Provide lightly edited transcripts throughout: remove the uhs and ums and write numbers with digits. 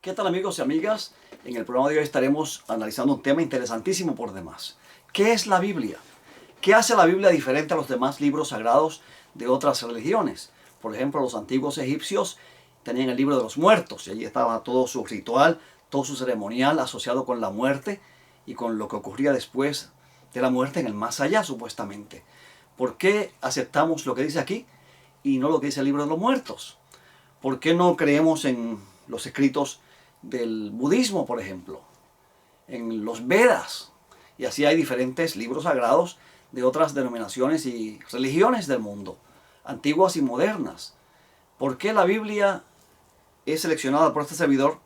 ¿Qué tal, amigos y amigas? En el programa de hoy estaremos analizando un tema interesantísimo por demás. ¿Qué es la Biblia? ¿Qué hace la Biblia diferente a los demás libros sagrados de otras religiones? Por ejemplo, los antiguos egipcios tenían el libro de los muertos y allí estaba todo su ritual, todo su ceremonial asociado con la muerte y con lo que ocurría después de la muerte en el más allá, supuestamente. ¿Por qué aceptamos lo que dice aquí y no lo que dice el libro de los muertos? ¿Por qué no creemos en los escritos del budismo, por ejemplo? En los Vedas. Y así hay diferentes libros sagrados de otras denominaciones y religiones del mundo, antiguas y modernas. ¿Por qué la Biblia es seleccionada por este servidor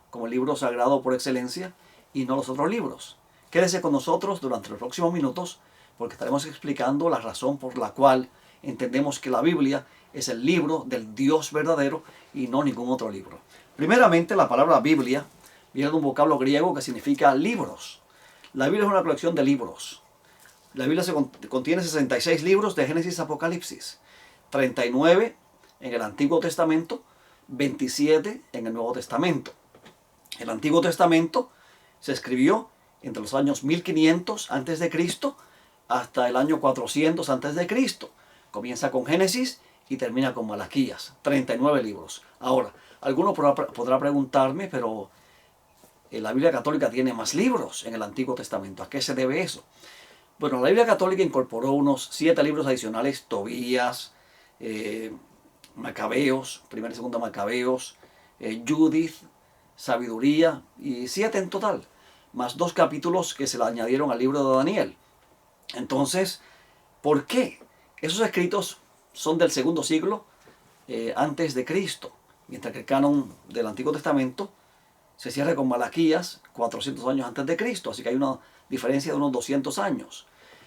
como el libro sagrado por excelencia y no los otros libros? Quédese con nosotros durante los próximos minutos porque estaremos explicando la razón por la cual entendemos que la Biblia es el libro del Dios verdadero y no ningún otro libro. Primeramente, la palabra Biblia viene de un vocablo griego que significa libros. La Biblia es una colección de libros. La Biblia contiene 66 libros de Génesis a Apocalipsis, 39 en el Antiguo Testamento, 27 en el Nuevo Testamento. El Antiguo Testamento se escribió entre los años 1500 a.C. hasta el año 400 a.C. Comienza con Génesis y termina con Malaquías, 39 libros. Ahora, alguno podrá preguntarme, pero la Biblia católica tiene más libros en el Antiguo Testamento. ¿A qué se debe eso? Bueno, la Biblia católica incorporó unos 7 libros adicionales: Tobías, Macabeos, primera y segunda Macabeos, Judith, Sabiduría, y 7 en total, más 2 capítulos que se le añadieron al libro de Daniel. Entonces, ¿por qué? Esos escritos son del segundo siglo antes de Cristo, mientras que el canon del Antiguo Testamento se cierra con Malaquías 400 años antes de Cristo, así que hay una diferencia de unos 200 años.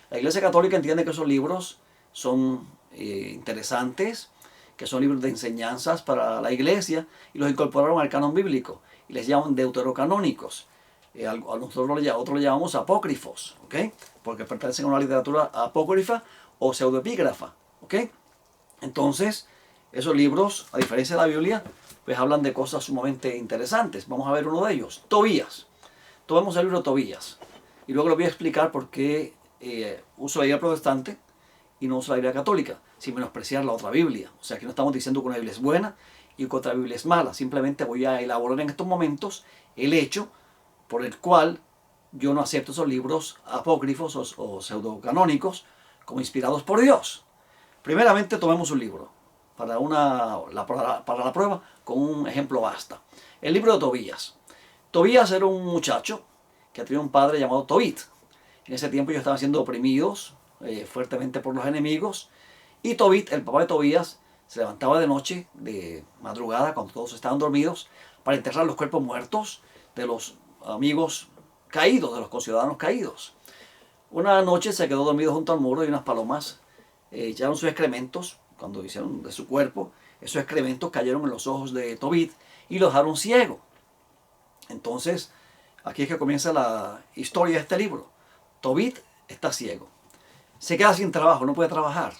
La Iglesia Católica entiende que esos libros son interesantes, que son libros de enseñanzas para la Iglesia, y los incorporaron al canon bíblico y les llaman deuterocanónicos. A nosotros otros lo llamamos apócrifos, ¿ok? Porque pertenecen a una literatura apócrifa o pseudoepígrafa, ¿ok? Entonces, esos libros, a diferencia de la Biblia, pues hablan de cosas sumamente interesantes. Vamos a ver uno de ellos, Tobías. Tomemos el libro de Tobías y luego les voy a explicar por qué uso la Biblia protestante y no uso la Biblia católica, sin menospreciar la otra Biblia. O sea, que no estamos diciendo que una Biblia es buena y que otra Biblia es mala. Simplemente voy a elaborar en estos momentos el hecho por el cual yo no acepto esos libros apócrifos o pseudocanónicos como inspirados por Dios. Primeramente, tomemos un libro. Para la prueba, con un ejemplo basta. El libro de Tobías. Tobías era un muchacho que tenía un padre llamado Tobit. En ese tiempo ellos estaban siendo oprimidos fuertemente por los enemigos. Y Tobit, el papá de Tobías, se levantaba de noche, de madrugada, cuando todos estaban dormidos, para enterrar los cuerpos muertos de los amigos caídos, de los conciudadanos caídos. Una noche se quedó dormido junto al muro y unas palomas echaron sus excrementos. Cuando hicieron de su cuerpo, esos excrementos cayeron en los ojos de Tobit y lo dejaron ciego. Entonces, aquí es que comienza la historia de este libro. Tobit está ciego. Se queda sin trabajo, no puede trabajar.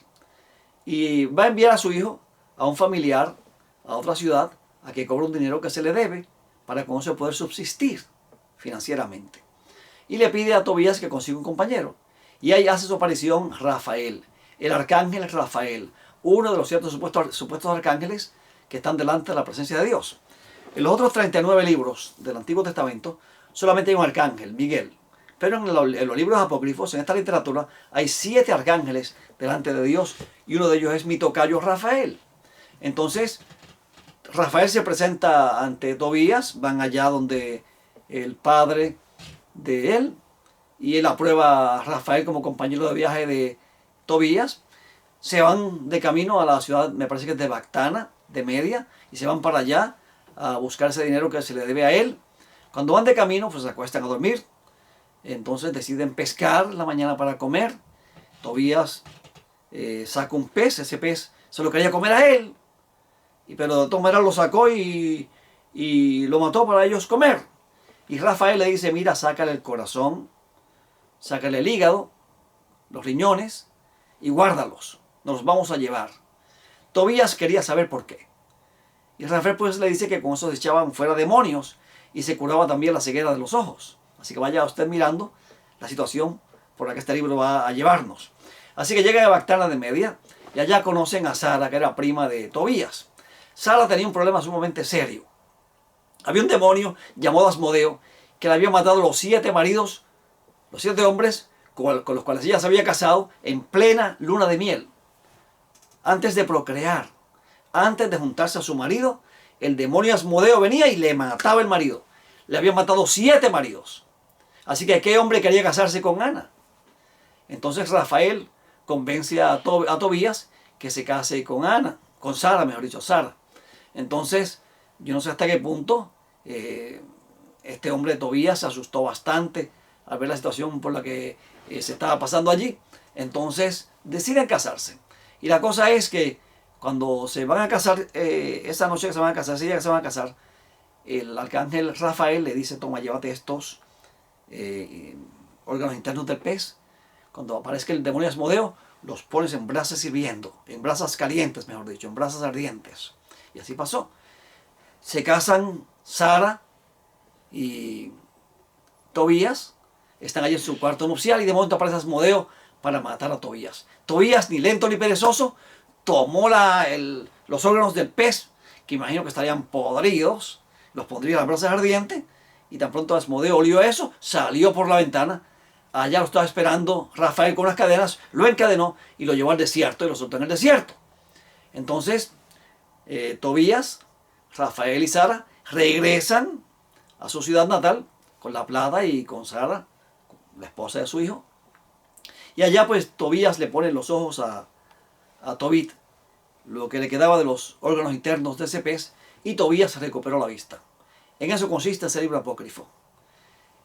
Y va a enviar a su hijo, a un familiar, a otra ciudad, a que cobre un dinero que se le debe para con eso poder subsistir financieramente. Y le pide a Tobías que consiga un compañero. Y ahí hace su aparición Rafael, el arcángel Rafael, uno de los ciertos supuestos arcángeles que están delante de la presencia de Dios. En los otros 39 libros del Antiguo Testamento solamente hay un arcángel, Miguel. Pero en los libros apócrifos, en esta literatura, hay 7 arcángeles delante de Dios y uno de ellos es mi tocayo Rafael. Entonces, Rafael se presenta ante Tobías, van allá donde el padre de él y él aprueba a Rafael como compañero de viaje de Tobías. Se van de camino a la ciudad, me parece que es de Bactana, de Media, y se van para allá a buscar ese dinero que se le debe a él. Cuando van de camino, pues se acuestan a dormir. Entonces deciden pescar la mañana para comer. Tobías saca un pez, ese pez se lo quería comer a él, pero de todas maneras lo sacó y lo mató para ellos comer. Y Rafael le dice, mira, sácale el corazón, sácale el hígado, los riñones y guárdalos. Nos los vamos a llevar. Tobías quería saber por qué. Y Rafael pues le dice que con eso se echaban fuera demonios y se curaba también la ceguera de los ojos. Así que vaya usted mirando la situación por la que este libro va a llevarnos. Así que llegan a Bactana de Media y allá conocen a Sara, que era prima de Tobías. Sara tenía un problema sumamente serio. Había un demonio llamado Asmodeo que le había matado los 7 maridos, los 7 hombres con los cuales ella se había casado en plena luna de miel. Antes de procrear, antes de juntarse a su marido, el demonio Asmodeo venía y le mataba el marido. Le había matado 7 maridos. Así que ¿qué hombre quería casarse con Ana? Entonces Rafael convence a Tobías que se case con Ana, con Sara, mejor dicho, Sara. Entonces, yo no sé hasta qué punto este hombre Tobías se asustó bastante al ver la situación por la que se estaba pasando allí. Entonces, deciden casarse. Y la cosa es que cuando se van a casar, esa noche que se van a casar, ese día que se van a casar, el arcángel Rafael le dice: toma, llévate estos órganos internos del pez. Cuando aparezca el demonio Asmodeo, los pones en brasas hirviendo, en brasas calientes, mejor dicho, en brasas ardientes. Y así pasó. Se casan Sara y Tobías, están allí en su cuarto nupcial y de momento aparece Asmodeo para matar a Tobías. Tobías, ni lento ni perezoso, tomó los órganos del pez, que imagino que estarían podridos, los pondría en las brasas ardientes, y tan pronto Asmodeo olió eso, salió por la ventana. Allá lo estaba esperando Rafael con unas cadenas, lo encadenó y lo llevó al desierto y lo soltó en el desierto. Entonces, Tobías, Rafael y Sara regresan a su ciudad natal con la plata y con Sara, la esposa de su hijo. Y allá pues Tobías le pone los ojos a Tobit, lo que le quedaba de los órganos internos de ese pez, y Tobías recuperó la vista. En eso consiste ese libro apócrifo.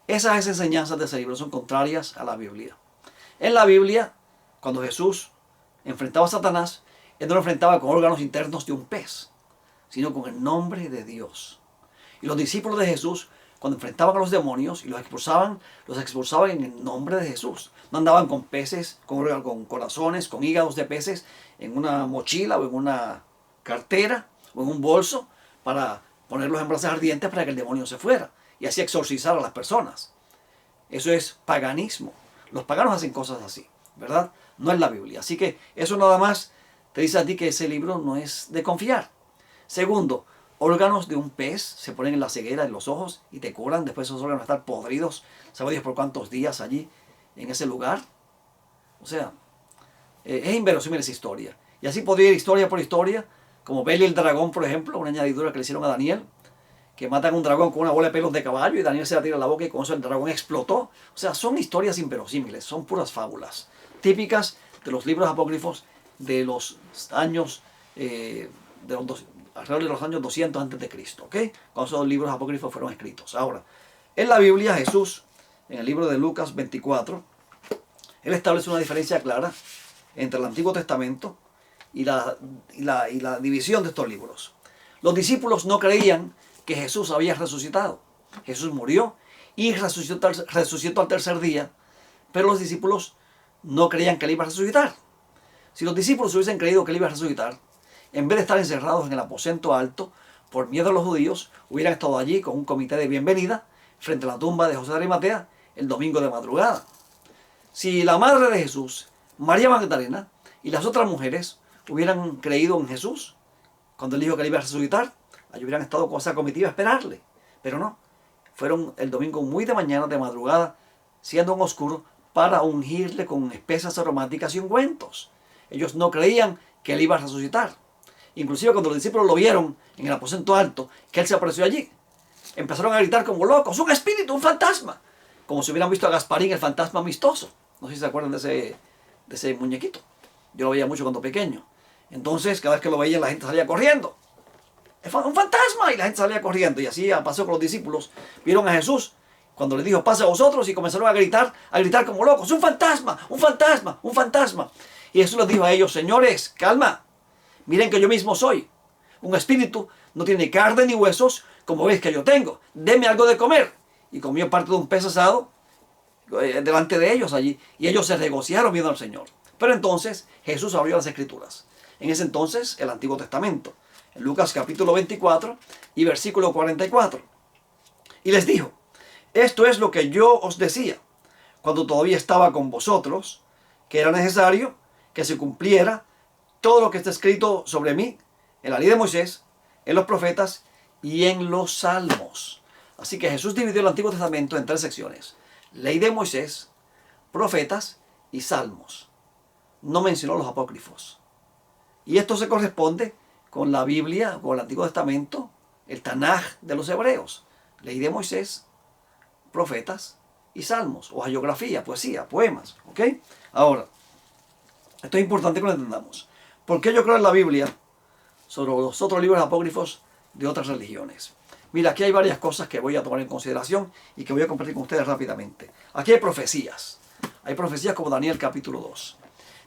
Esas enseñanzas de ese libro son contrarias a la Biblia. En la Biblia, cuando Jesús enfrentaba a Satanás, él no lo enfrentaba con órganos internos de un pez, sino con el nombre de Dios. Y los discípulos de Jesús, cuando enfrentaban a los demonios y los expulsaban en el nombre de Jesús. No andaban con peces, con corazones, con hígados de peces en una mochila o en una cartera o en un bolso para ponerlos en brasas ardientes para que el demonio se fuera y así exorcizar a las personas. Eso es paganismo. Los paganos hacen cosas así, ¿verdad? No es la Biblia. Así que eso nada más te dice a ti que ese libro no es de confiar. Segundo, órganos de un pez se ponen en la ceguera, en los ojos, y te curan. Después esos órganos están podridos, sabe Dios por cuántos días allí, en ese lugar. O sea, es inverosímil esa historia. Y así podría ir historia por historia, como Beli el dragón, por ejemplo, una añadidura que le hicieron a Daniel, que matan a un dragón con una bola de pelos de caballo y Daniel se la tira a la boca y con eso el dragón explotó. O sea, son historias inverosímiles, son puras fábulas, típicas de los libros apócrifos de los años, alrededor de los años 200 antes de Cristo, ¿ok? Cuando esos libros apócrifos fueron escritos. Ahora, en la Biblia, Jesús, en el libro de Lucas 24, él establece una diferencia clara entre el Antiguo Testamento y la división de estos libros. Los discípulos no creían que Jesús había resucitado. Jesús murió y resucitó al tercer día, pero los discípulos no creían que él iba a resucitar. Si los discípulos hubiesen creído que él iba a resucitar, en vez de estar encerrados en el aposento alto, por miedo a los judíos, hubieran estado allí con un comité de bienvenida frente a la tumba de José de Arimatea el domingo de madrugada. Si la madre de Jesús, María Magdalena, y las otras mujeres hubieran creído en Jesús, cuando él dijo que él iba a resucitar, allí hubieran estado con esa comitiva a esperarle. Pero no, fueron el domingo muy de mañana, de madrugada, siendo en oscuro, para ungirle con especias aromáticas y ungüentos. Ellos no creían que él iba a resucitar. Inclusive cuando los discípulos lo vieron en el aposento alto, que él se apareció allí, empezaron a gritar como locos: ¡un espíritu, un fantasma! Como si hubieran visto a Gasparín, el fantasma amistoso. No sé si se acuerdan de ese muñequito. Yo lo veía mucho cuando pequeño. Entonces, cada vez que lo veían, la gente salía corriendo. ¡Un fantasma! Y la gente salía corriendo. Y así pasó con los discípulos. Vieron a Jesús cuando les dijo: pase a vosotros, y comenzaron a gritar como locos: ¡un fantasma! ¡Un fantasma! ¡Un fantasma! Y Jesús les dijo a ellos: señores, calma. Miren que yo mismo soy. Un espíritu no tiene carne ni huesos, como veis que yo tengo. Denme algo de comer. Y comió parte de un pez asado delante de ellos allí. Y ellos se regocijaron viendo al Señor. Pero entonces Jesús abrió las Escrituras. En ese entonces, el Antiguo Testamento. en Lucas capítulo 24 y versículo 44. Y les dijo: esto es lo que yo os decía cuando todavía estaba con vosotros, que era necesario que se cumpliera todo lo que está escrito sobre mí en la ley de Moisés, en los profetas y en los salmos. Así que Jesús dividió el Antiguo Testamento en 3 secciones: ley de Moisés, profetas y salmos. No mencionó los apócrifos. Y esto se corresponde con la Biblia, con el Antiguo Testamento, el Tanaj de los hebreos. Ley de Moisés, profetas y salmos, o hagiografía, poesía, poemas. ¿Ok? Ahora, esto es importante que lo entendamos. ¿Por qué yo creo en la Biblia sobre los otros libros apócrifos de otras religiones? Mira, aquí hay varias cosas que voy a tomar en consideración y que voy a compartir con ustedes rápidamente. Aquí hay profecías. Hay profecías como Daniel capítulo 2.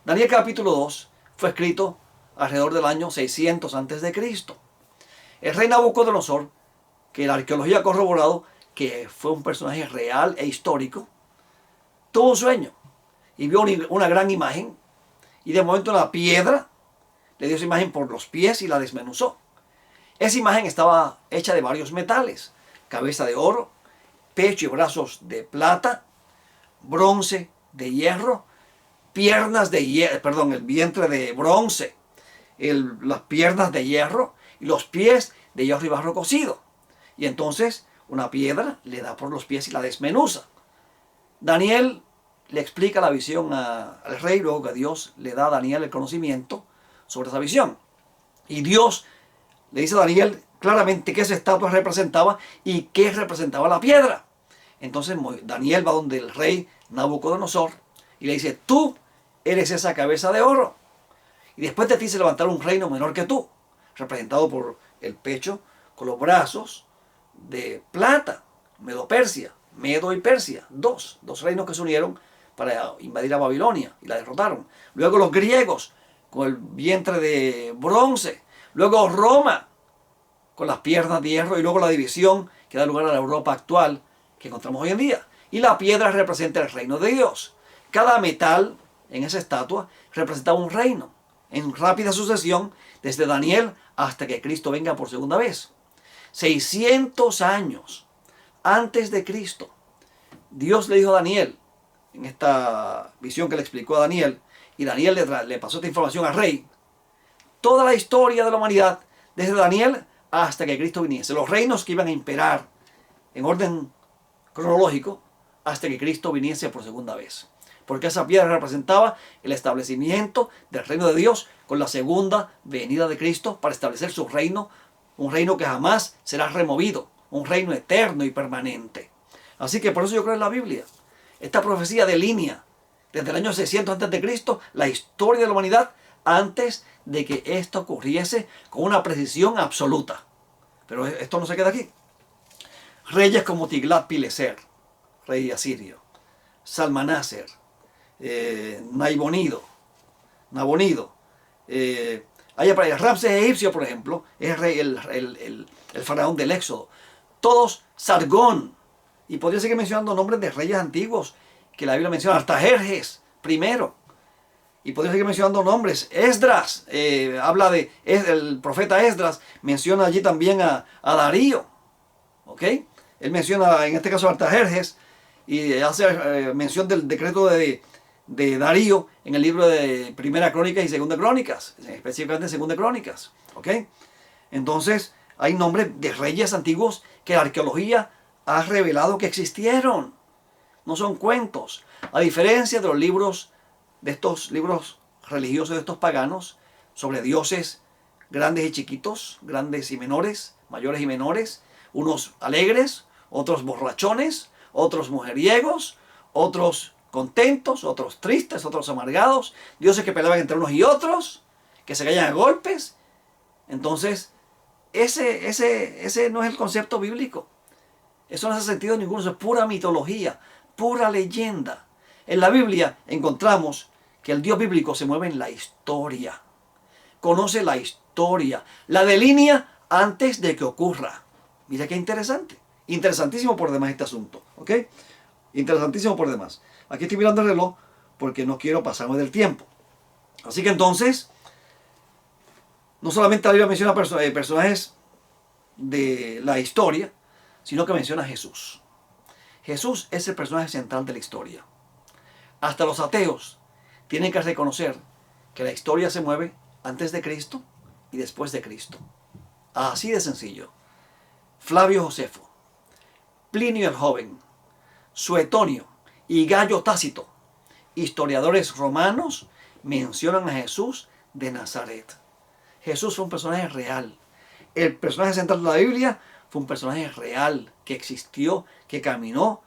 Daniel capítulo 2 fue escrito alrededor del año 600 a.C. El rey Nabucodonosor, que la arqueología ha corroborado que fue un personaje real e histórico, tuvo un sueño y vio una gran imagen, y de momento una piedra le dio esa imagen por los pies y la desmenuzó. Esa imagen estaba hecha de varios metales: cabeza de oro, pecho y brazos de plata, bronce de hierro, piernas de hierro, perdón, el vientre de bronce, las piernas de hierro y los pies de hierro y barro cocido. Y entonces una piedra le da por los pies y la desmenuza. Daniel le explica la visión al rey, luego que Dios le da a Daniel el conocimiento sobre esa visión. Y Dios le dice a Daniel claramente qué esa estatua representaba y qué representaba la piedra. Entonces Daniel va donde el rey Nabucodonosor y le dice: tú eres esa cabeza de oro, y después de ti se levantará un reino menor que tú, representado por el pecho con los brazos de plata. Medo-Persia, Medo y Persia, dos reinos que se unieron para invadir a Babilonia y la derrotaron. Luego los griegos con el vientre de bronce. Luego Roma con las piernas de hierro, y luego la división que da lugar a la Europa actual que encontramos hoy en día. Y la piedra representa el reino de Dios. Cada metal en esa estatua representaba un reino, en rápida sucesión, desde Daniel hasta que Cristo venga por segunda vez. 600 años antes de Cristo, Dios le dijo a Daniel, en esta visión que le explicó a Daniel, y Daniel le pasó esta información al rey, toda la historia de la humanidad, desde Daniel hasta que Cristo viniese, los reinos que iban a imperar en orden cronológico hasta que Cristo viniese por segunda vez. Porque esa piedra representaba el establecimiento del reino de Dios con la segunda venida de Cristo para establecer su reino, un reino que jamás será removido, un reino eterno y permanente. Así que por eso yo creo en la Biblia. Esta profecía delinea desde el año 600 a.C. la historia de la humanidad antes de que esto ocurriese con una precisión absoluta. Pero esto no se queda aquí. Reyes como Tiglat-Pileser, rey asirio, Salmaneser, Nabonido, Ramsés egipcio, por ejemplo, es el faraón del Éxodo. Todos, Sargón, y podría seguir mencionando nombres de reyes antiguos que la Biblia menciona. Artajerjes primero, y podría seguir mencionando nombres. Esdras, el profeta Esdras menciona allí también a Darío, ¿ok? Él menciona en este caso a Artajerjes y hace mención del decreto de Darío en el libro de Primera Crónicas y Segunda Crónicas, específicamente Segunda Crónicas, ¿ok? Entonces hay nombres de reyes antiguos que la arqueología ha revelado que existieron. No son cuentos. A diferencia de los libros, de estos libros religiosos de estos paganos, sobre dioses grandes y chiquitos, grandes y menores, mayores y menores, unos alegres, otros borrachones, otros mujeriegos, otros contentos, otros tristes, otros amargados, dioses que peleaban entre unos y otros, que se caían a golpes. Entonces, ese no es el concepto bíblico. Eso no hace sentido ninguno, eso es pura mitología, pura leyenda. En la Biblia encontramos que el Dios bíblico se mueve en la historia, conoce la historia, la delinea antes de que ocurra. Mira qué interesante, interesantísimo por demás este asunto, ¿ok? Interesantísimo por demás. Aquí estoy mirando el reloj porque no quiero pasarme del tiempo. Así que entonces, No solamente la Biblia menciona personajes de la historia, sino que menciona a Jesús. Jesús es el personaje central de la historia. Hasta los ateos tienen que reconocer que la historia se mueve antes de Cristo y después de Cristo. Así de sencillo. Flavio Josefo, Plinio el Joven, Suetonio y Gallo Tácito, historiadores romanos, mencionan a Jesús de Nazaret. Jesús fue un personaje real. El personaje central de la Biblia fue un personaje real que existió, que caminó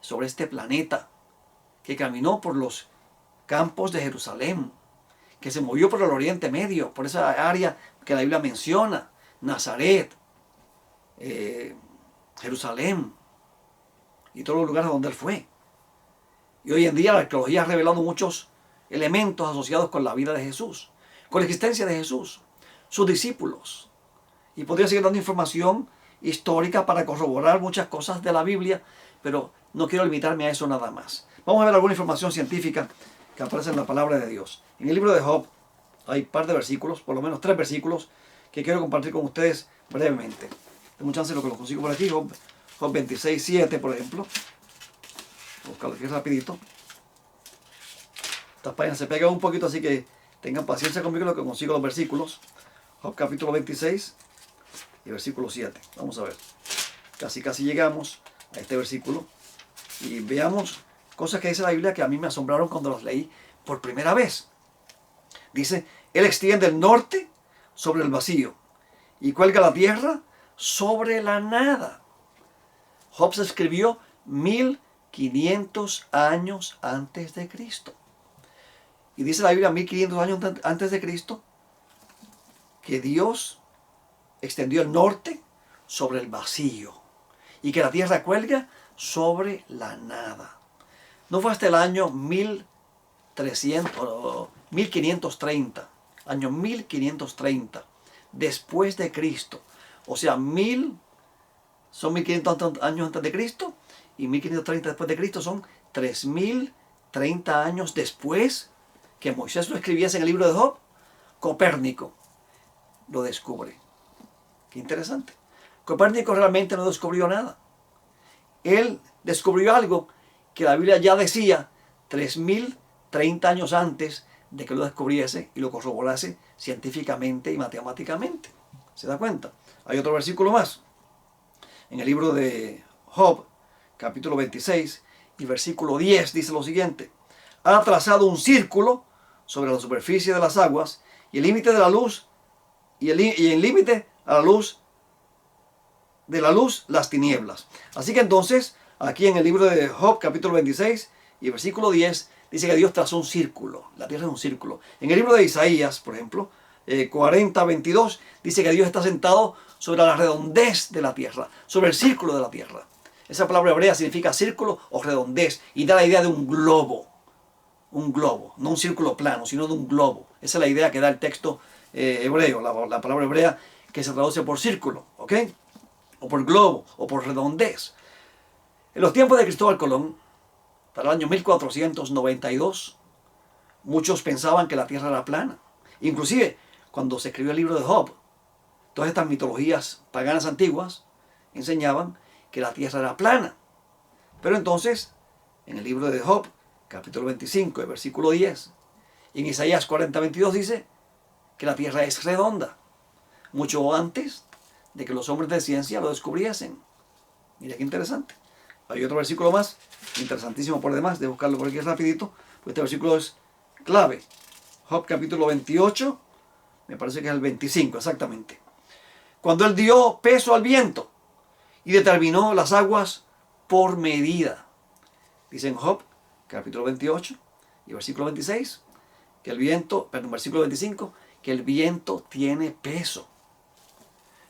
sobre este planeta, que caminó por los campos de Jerusalén, que se movió por el Oriente Medio, por esa área que la Biblia menciona, Nazaret, Jerusalén y todos los lugares donde él fue. Y hoy en día la arqueología ha revelado muchos elementos asociados con la vida de Jesús, con la existencia de Jesús, sus discípulos. Y podría seguir dando información histórica para corroborar muchas cosas de la Biblia, pero no quiero limitarme a eso nada más. Vamos a ver alguna información científica que aparece en la palabra de Dios. En el libro de Job hay un par de versículos, por lo menos 3 versículos, que quiero compartir con ustedes brevemente. Tengo chance de lo que lo consigo por aquí. Job 26:7, por ejemplo. Voy a buscarlo aquí rapidito. Estas páginas se pegan un poquito, así que tengan paciencia conmigo lo que consigo los versículos. Job capítulo 26 y versículo 7. Vamos a ver. Casi llegamos a este versículo. Y veamos cosas que dice la Biblia que a mí me asombraron cuando las leí por primera vez. Dice, Él extiende el norte sobre el vacío y cuelga la tierra sobre la nada. Job se escribió 1500 años antes de Cristo. Y dice la Biblia 1500 años antes de Cristo que Dios extendió el norte sobre el vacío y que la tierra cuelga sobre la nada. No fue hasta el año 1530, año 1530, después de Cristo. O sea, son 1500 años antes de Cristo y 1530 después de Cristo son 3030 años después que Moisés lo escribiese en el libro de Job. Copérnico lo descubre. Qué interesante. Copérnico realmente no descubrió nada. Él descubrió algo que la Biblia ya decía 3030 años antes de que lo descubriese y lo corroborase científicamente y matemáticamente. ¿Se da cuenta? Hay otro versículo más. En el libro de Job, capítulo 26 y versículo 10, dice lo siguiente. Ha trazado un círculo sobre la superficie de las aguas y el límite de la luz, y el límite a la luz de la luz, las tinieblas. Así que entonces, aquí en el libro de Job, capítulo 26 y versículo 10, dice que Dios trazó un círculo. La tierra es un círculo. En el libro de Isaías, por ejemplo, 40:22, dice que Dios está sentado sobre la redondez de la tierra, sobre el círculo de la tierra. Esa palabra hebrea significa círculo o redondez y da la idea de un globo. Un globo, no un círculo plano, sino de un globo. Esa es la idea que da el texto hebreo, la palabra hebrea que se traduce por círculo, ¿ok? O por globo, o por redondez. En los tiempos de Cristóbal Colón, para el año 1492, muchos pensaban que la tierra era plana. Inclusive, cuando se escribió el libro de Job, todas estas mitologías paganas antiguas enseñaban que la tierra era plana. Pero entonces, en el libro de Job, capítulo 25, versículo 10, y en Isaías 40:22 dice que la tierra es redonda, mucho antes de que los hombres de ciencia lo descubriesen. Mira qué interesante. Hay otro versículo más, interesantísimo por demás, de buscarlo por aquí rapidito, pues este versículo es clave. Job capítulo 28, me parece que es el 25 exactamente. Cuando él dio peso al viento y determinó las aguas por medida. Dice en Job capítulo 28 y versículo 26, que el viento, perdón, versículo 25, que el viento tiene peso.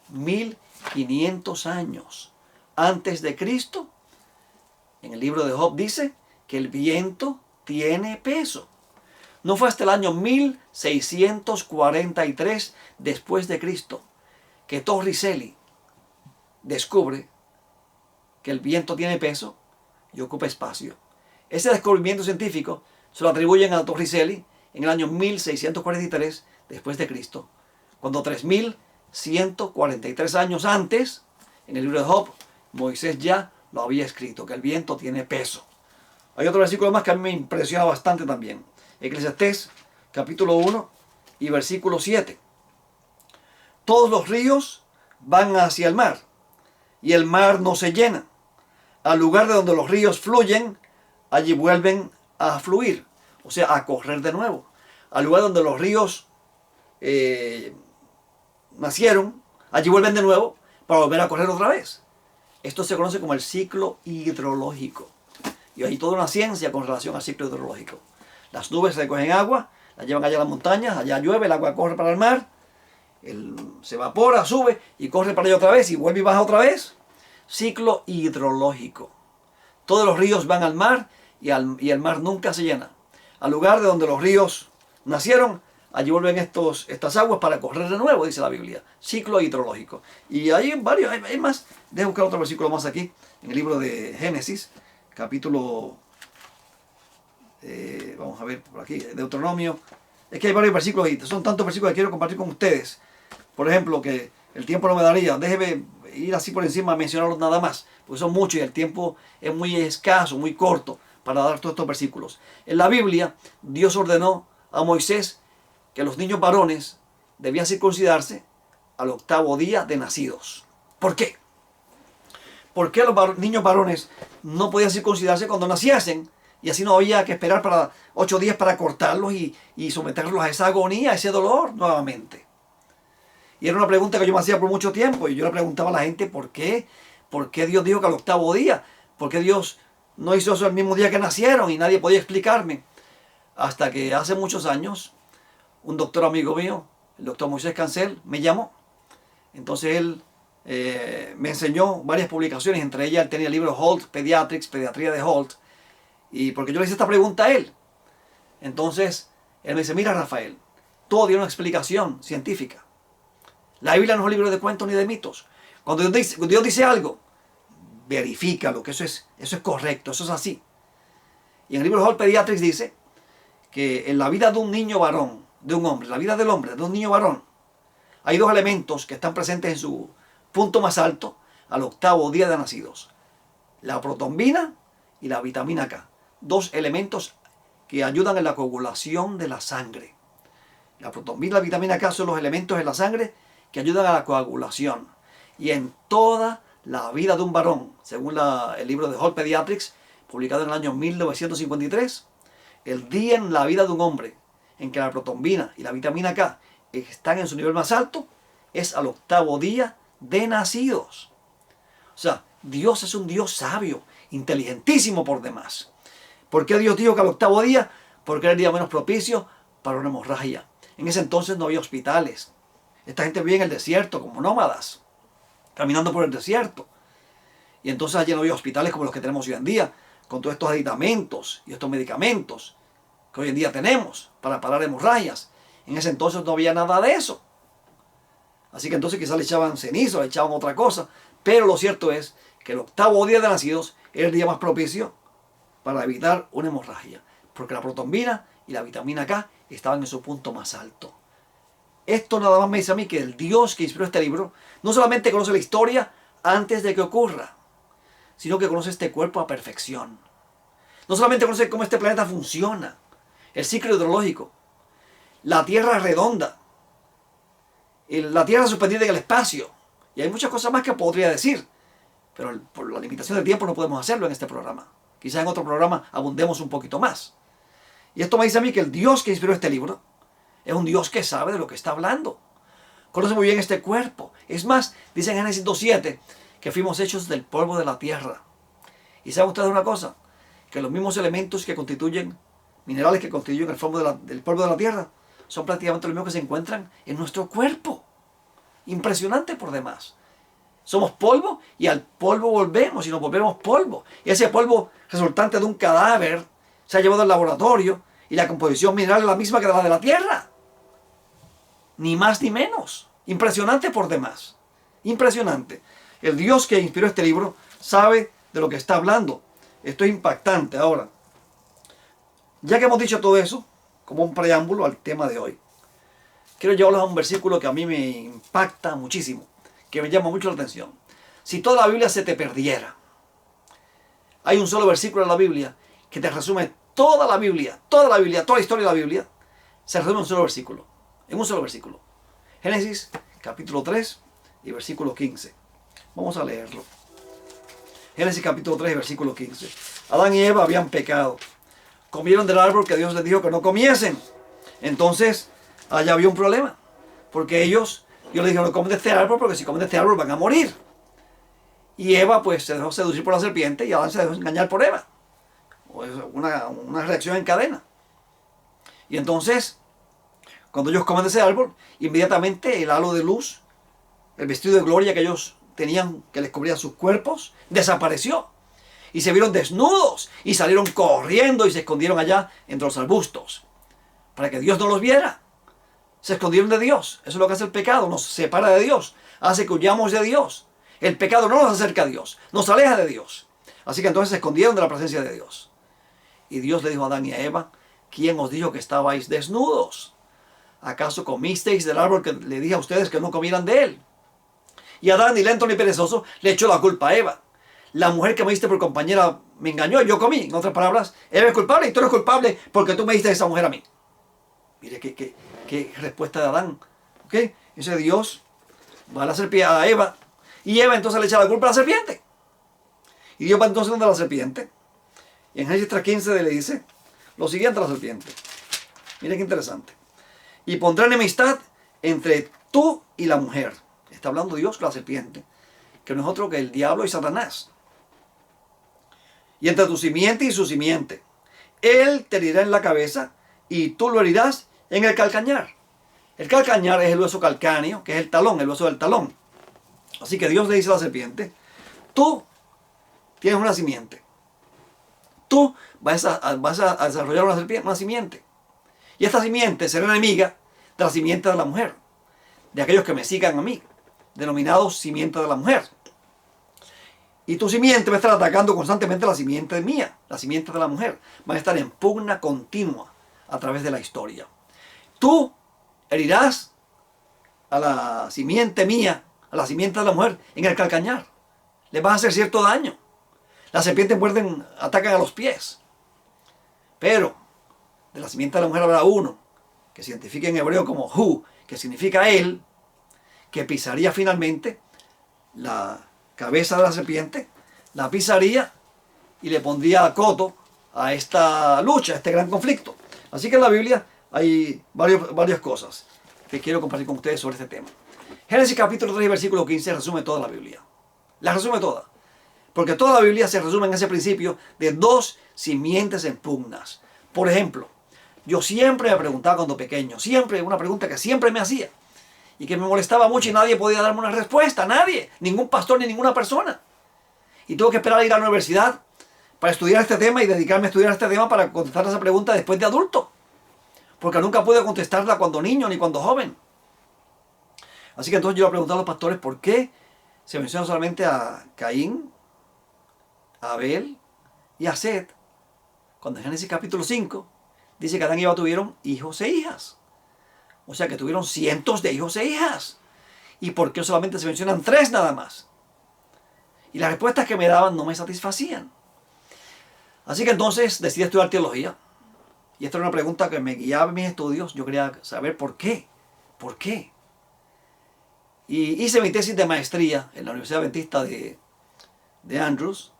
1500 años antes de Cristo, en el libro de Job dice que el viento tiene peso. No fue hasta el año 1643 después de Cristo que Torricelli descubre que el viento tiene peso y ocupa espacio. Ese descubrimiento científico se lo atribuyen a Torricelli en el año 1643 después de Cristo, cuando 3143 años antes, en el libro de Job, Moisés ya lo había escrito, que el viento tiene peso. Hay otro versículo más que a mí me impresiona bastante también. Eclesiastés, capítulo 1 y versículo 7. Todos los ríos van hacia el mar, y el mar no se llena. Al lugar de donde los ríos fluyen, allí vuelven a fluir, o sea, a correr de nuevo. Al lugar donde los ríos nacieron, allí vuelven de nuevo para volver a correr otra vez. Esto se conoce como el ciclo hidrológico. Y hay toda una ciencia con relación al ciclo hidrológico. Las nubes recogen agua, las llevan allá a las montañas, allá llueve, el agua corre para el mar, se evapora, sube y corre para allá otra vez y vuelve y baja otra vez. Ciclo hidrológico. Todos los ríos van al mar y el mar nunca se llena. Al lugar de donde los ríos nacieron, allí vuelven estas aguas para correr de nuevo, dice la Biblia. Ciclo hidrológico. Y hay varios, hay más. Deje buscar otro versículo más aquí, en el libro de Génesis, capítulo, vamos a ver por aquí, Deuteronomio. Es que hay varios versículos y son tantos versículos que quiero compartir con ustedes. Por ejemplo, que el tiempo no me daría. Déjeme ir así por encima a mencionarlos nada más, porque son muchos y el tiempo es muy escaso, muy corto para dar todos estos versículos. En la Biblia, Dios ordenó a Moisés que los niños varones debían circuncidarse al 8º día de nacidos. ¿Por qué? ¿Por qué los niños varones no podían circuncidarse cuando naciesen? Y así no había que esperar para 8 días para cortarlos y someterlos a esa agonía, a ese dolor nuevamente. Y era una pregunta que yo me hacía por mucho tiempo. Y yo le preguntaba a la gente, ¿por qué? ¿Por qué Dios dijo que al 8º día? ¿Por qué Dios no hizo eso el mismo día que nacieron? Y nadie podía explicarme. Hasta que hace muchos años, un doctor amigo mío, el doctor Moisés Cancel, me llamó. Entonces él me enseñó varias publicaciones. Entre ellas él tenía el libro Holt Pediatrics, Pediatría de Holt. Y porque yo le hice esta pregunta a él. Entonces él me dice, mira Rafael, todo tiene una explicación científica. La Biblia no es un libro de cuentos ni de mitos. Cuando Dios dice algo, verifícalo, que eso es correcto, eso es así. Y en el libro Holt Pediatrics dice que en la vida de un niño varón, de un hombre, la vida del hombre, de un niño varón, hay 2 elementos que están presentes en su punto más alto al 8º día de nacidos. La protombina y la vitamina K. 2 elementos que ayudan en la coagulación de la sangre. La protombina y la vitamina K son los elementos en la sangre que ayudan a la coagulación. Y en toda la vida de un varón, según el libro de Holt Pediatrics, publicado en el año 1953, el día en la vida de un hombre en que la protombina y la vitamina K están en su nivel más alto es al 8º día de nacidos. O sea, Dios es un Dios sabio, inteligentísimo por demás. ¿Por qué Dios dijo que al 8º día? Porque era el día menos propicio para una hemorragia. En ese entonces no había hospitales. Esta gente vivía en el desierto como nómadas, caminando por el desierto. Y entonces allí no había hospitales como los que tenemos hoy en día, con todos estos aditamentos y estos medicamentos que hoy en día tenemos para parar hemorragias. En ese entonces no había nada de eso. Así que entonces quizás le echaban cenizo, le echaban otra cosa. Pero lo cierto es que el 8º día de nacidos era el día más propicio para evitar una hemorragia. Porque la protombina y la vitamina K estaban en su punto más alto. Esto nada más me dice a mí que el Dios que inspiró este libro no solamente conoce la historia antes de que ocurra, sino que conoce este cuerpo a perfección. No solamente conoce cómo este planeta funciona, el ciclo hidrológico, la Tierra redonda, la Tierra suspendida en el espacio, y hay muchas cosas más que podría decir, pero por la limitación del tiempo no podemos hacerlo en este programa. Quizás en otro programa abundemos un poquito más. Y esto me dice a mí que el Dios que inspiró este libro es un Dios que sabe de lo que está hablando. Conoce muy bien este cuerpo. Es más, dice en Génesis 2:7 que fuimos hechos del polvo de la tierra. Y saben ustedes una cosa, que los mismos elementos que constituyen, minerales que constituyen el polvo de la tierra, son prácticamente los mismos que se encuentran en nuestro cuerpo. Impresionante por demás. Somos polvo y al polvo volvemos y nos volvemos polvo. Y ese polvo resultante de un cadáver se ha llevado al laboratorio y la composición mineral es la misma que la de la tierra. Ni más ni menos. Impresionante por demás. Impresionante. El Dios que inspiró este libro sabe de lo que está hablando. Esto es impactante. Ahora, ya que hemos dicho todo eso, como un preámbulo al tema de hoy, quiero llevarlos a un versículo que a mí me impacta muchísimo, que me llama mucho la atención. Si toda la Biblia se te perdiera, hay un solo versículo en la Biblia que te resume toda la Biblia, toda la historia de la Biblia, se resume en un solo versículo, Génesis capítulo 3 y versículo 15. Vamos a leerlo. Génesis capítulo 3 y versículo 15. Adán y Eva habían pecado. Comieron del árbol que Dios les dijo que no comiesen. Entonces, allá había un problema. Porque Dios les dijo, no comen de este árbol, porque si comen de este árbol van a morir. Y Eva pues se dejó seducir por la serpiente y Adán se dejó engañar por Eva. Una reacción en cadena. Y entonces, cuando ellos comen de ese árbol, inmediatamente el halo de luz, el vestido de gloria que ellos tenían, que les cubría sus cuerpos, desapareció. Y se vieron desnudos y salieron corriendo y se escondieron allá entre los arbustos, para que Dios no los viera. Se escondieron de Dios. Eso es lo que hace el pecado, nos separa de Dios, hace que huyamos de Dios. El pecado no nos acerca a Dios, nos aleja de Dios. Así que entonces se escondieron de la presencia de Dios. Y Dios le dijo a Adán y a Eva, ¿quién os dijo que estabais desnudos? ¿Acaso comisteis del árbol que le dije a ustedes que no comieran de él? Y Adán, ni lento ni perezoso, le echó la culpa a Eva. La mujer que me diste por compañera me engañó y yo comí. En otras palabras, Eva es culpable y tú eres culpable porque tú me diste a esa mujer a mí. Mire qué respuesta de Adán. ¿Ok? Ese Dios va a la serpiente a Eva y Eva entonces le echa la culpa a la serpiente. Y Dios va entonces donde la serpiente. Y en Génesis 3:15 le dice lo siguiente a la serpiente. Mire qué interesante. Y pondré enemistad entre tú y la mujer. Está hablando Dios con la serpiente, que no es otro que el diablo y Satanás. Y entre tu simiente y su simiente. Él te herirá en la cabeza y tú lo herirás en el calcañar. El calcañar es el hueso calcáneo, que es el talón, el hueso del talón. Así que Dios le dice a la serpiente, tú tienes una simiente. Tú vas a desarrollar una simiente. Y esta simiente será enemiga de la simiente de la mujer, de aquellos que me sigan a mí, denominados simiente de la mujer. Y tu simiente va a estar atacando constantemente la simiente mía, la simiente de la mujer. Va a estar en pugna continua a través de la historia. Tú herirás a la simiente mía, a la simiente de la mujer, en el calcañar. Le vas a hacer cierto daño. Las serpientes atacan a los pies. Pero de la simiente de la mujer habrá uno, que se identifica en hebreo como Hu, que significa él, que pisaría finalmente la cabeza de la serpiente, la pisaría y le pondría coto a esta lucha, a este gran conflicto. Así que en la Biblia hay varias cosas que quiero compartir con ustedes sobre este tema. Génesis capítulo 3 versículo 15 resume toda la Biblia. La resume toda. Porque toda la Biblia se resume en ese principio de dos simientes en pugnas. Por ejemplo, yo siempre me preguntaba cuando pequeño, una pregunta que siempre me hacía y que me molestaba mucho y nadie podía darme una respuesta, nadie, ningún pastor ni ninguna persona. Y tuve que esperar a ir a la universidad para estudiar este tema y dedicarme a estudiar este tema para contestar esa pregunta después de adulto. Porque nunca pude contestarla cuando niño ni cuando joven. Así que entonces yo le pregunté a los pastores por qué se menciona solamente a Caín, a Abel y a Set, cuando en Génesis capítulo 5 dice que Adán y Eva tuvieron hijos e hijas. O sea que tuvieron cientos de hijos e hijas. ¿Y por qué solamente se mencionan 3 nada más? Y las respuestas que me daban no me satisfacían. Así que entonces decidí estudiar teología. Y esta era una pregunta que me guiaba en mis estudios. Yo quería saber por qué. ¿Por qué? Y hice mi tesis de maestría en la Universidad Adventista de Andrews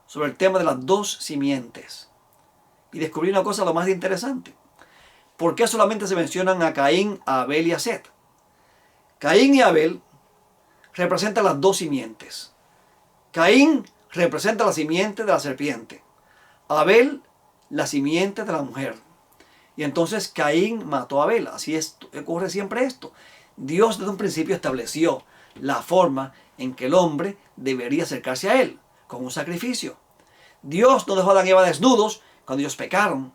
sobre el tema de las dos simientes. Y descubrí una cosa lo más interesante. ¿Por qué solamente se mencionan a Caín, a Abel y a Set? Caín y Abel representan las dos simientes. Caín representa la simiente de la serpiente. Abel, la simiente de la mujer. Y entonces Caín mató a Abel. Así ocurre siempre esto. Dios desde un principio estableció la forma en que el hombre debería acercarse a él, con un sacrificio. Dios no dejó a Adán y Eva desnudos cuando ellos pecaron,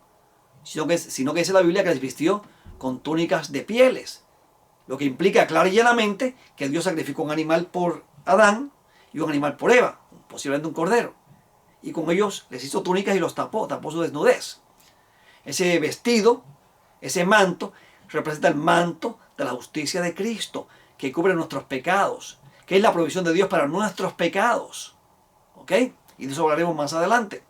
sino que dice la Biblia que les vistió con túnicas de pieles. Lo que implica clara y llanamente que Dios sacrificó un animal por Adán y un animal por Eva, posiblemente un cordero. Y con ellos les hizo túnicas y los tapó su desnudez. Ese vestido, ese manto, representa el manto de de la justicia de Cristo, que cubre nuestros pecados, que es la provisión de Dios para nuestros pecados. ¿Ok? Y de eso hablaremos más adelante.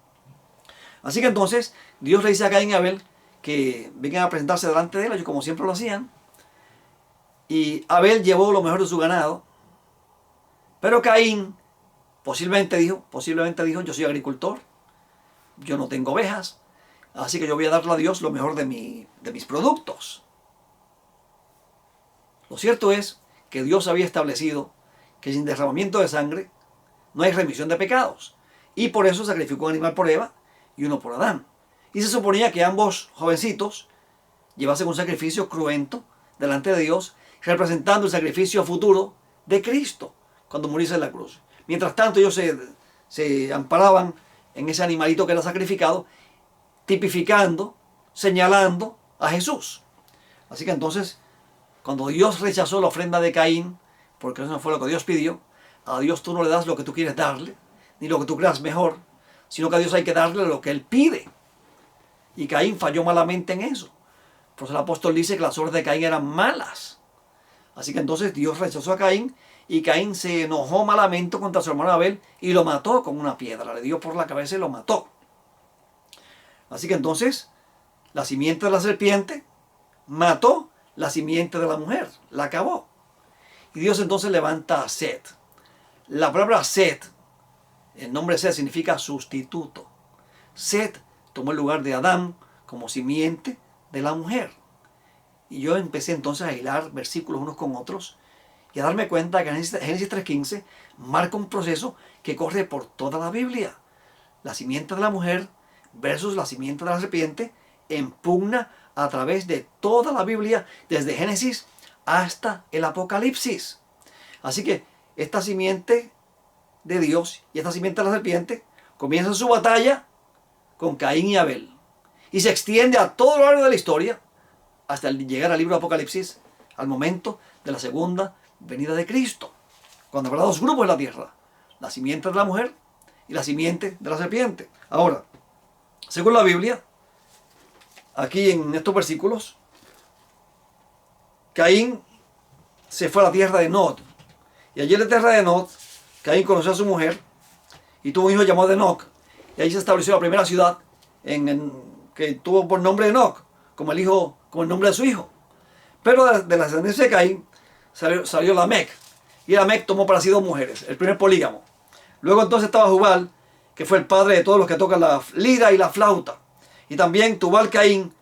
Así que entonces, Dios le dice a Caín y Abel que vengan a presentarse delante de él, ellos como siempre lo hacían. Y Abel llevó lo mejor de su ganado, pero Caín posiblemente dijo, yo soy agricultor, yo no tengo ovejas, así que yo voy a darle a Dios lo mejor de mis productos. Lo cierto es que Dios había establecido que sin derramamiento de sangre no hay remisión de pecados. Y por eso sacrificó un animal por Eva y uno por Adán. Y se suponía que ambos jovencitos llevasen un sacrificio cruento delante de Dios, representando el sacrificio futuro de Cristo cuando muriese en la cruz. Mientras tanto ellos se amparaban en ese animalito que era sacrificado, tipificando, señalando a Jesús. Así que entonces, cuando Dios rechazó la ofrenda de Caín, porque eso no fue lo que Dios pidió, a Dios tú no le das lo que tú quieres darle, ni lo que tú creas mejor, sino que a Dios hay que darle lo que Él pide. Y Caín falló malamente en eso. Por eso el apóstol dice que las obras de Caín eran malas. Así que entonces Dios rechazó a Caín y Caín se enojó malamente contra su hermano Abel y lo mató con una piedra. Le dio por la cabeza y lo mató. Así que entonces la simiente de la serpiente mató la simiente de la mujer. La acabó. Y Dios entonces levanta a Set. La palabra Set, el nombre Set significa sustituto. Set tomó el lugar de Adán como simiente de la mujer. Y yo empecé entonces a hilar versículos unos con otros y a darme cuenta que Génesis 3.15 marca un proceso que corre por toda la Biblia. La simiente de la mujer versus la simiente de la serpiente impugna a través de toda la Biblia, desde Génesis hasta el Apocalipsis. Así que esta simiente de Dios y esta simiente de la serpiente comienzan su batalla con Caín y Abel. Y se extiende a todo lo largo de la historia hasta llegar al libro de Apocalipsis, al momento de la segunda venida de Cristo, cuando habrá dos grupos en la tierra, la simiente de la mujer y la simiente de la serpiente. Ahora, según la Biblia, aquí en estos versículos, Caín se fue a la tierra de Nod. Y allí en la tierra de Nod, Caín conoció a su mujer y tuvo un hijo llamado Enoc. Y ahí se estableció la primera ciudad que tuvo por nombre Enoc, como el nombre de su hijo. Pero de la descendencia de Caín salió Lamec. Y Lamec tomó para sí dos mujeres, el primer polígamo. Luego entonces estaba Jubal, que fue el padre de todos los que tocan la lira y la flauta. Y también Tubal Caín,